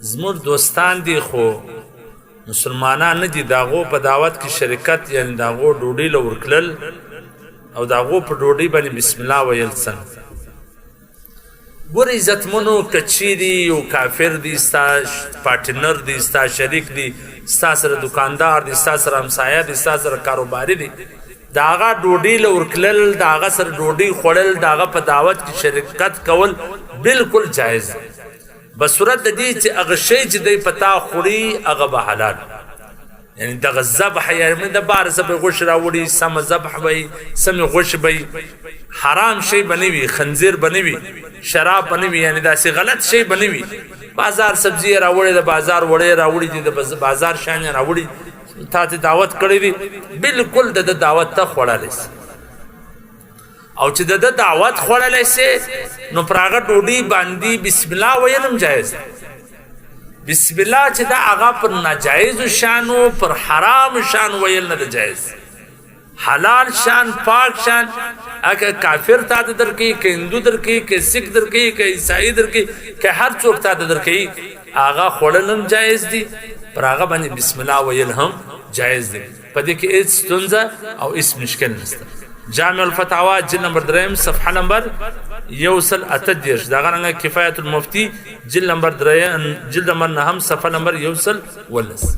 زموږ دوستان دي خو مسلمانان نه دي، د هغو په دعوت کې شرکت یعنې د هغو ډوډۍ له ورکړل او د هغو په ډوډۍ باندې بسم الله ویل څنګه. ګوره عزتمنو که چیرې یو کافر دی ستا پارټنر دی ستا شریک دی ستا سره دکاندار دی ستا سره همسایه دی ستا سره کاروباري دی د هغه ډوډۍ له ورکړل د هغه سره ډوډۍ خوړل د هغه په دعوت کې شرکت کول بالکل جایز دی بصورت د دې چې هغه شی چې دی په تا خوري هغه به حلال یعنی دغه ذبح یعنې د بار ذبح غوښې راوړي سمه ذبح به وي سمې غوښې به وي حرام شی به نه وي خنزیر به نه وي شراب به نه وي یعنې داسې غلط شی به نه وي بازار سبزي یې راوړې د بازار وړې راوړي دي د بازار شیان یې راوړي تا ته دعوت کړی دی بالکل د دعوت ته خوړلی سي او چې د دعوت خوړلی سي نو پر هغه ډوډۍ باندې بسم الله ویل هم جایز دی بسم الله چې دا هغه پر ناجایزو شانو پر حرام شان ویل نه جایز حلال شان پاک شان اگه کافر تا ته درکې که هندو درکې که سکھ درکې که عیسائی درکې که هر څوک تا ته درکې هغه خوړل هم جایز دي پر هغه باندې بسم الله ویل هم جایز دي په دې کې هیڅ ستونزه او هیڅ مشکل نشته. جامع الفتاوا جلد نمبر 3 صفحه نمبر 138 دا غرنګ کفایت المفتی جلد نمبر 9 صفحه نمبر 1 ولس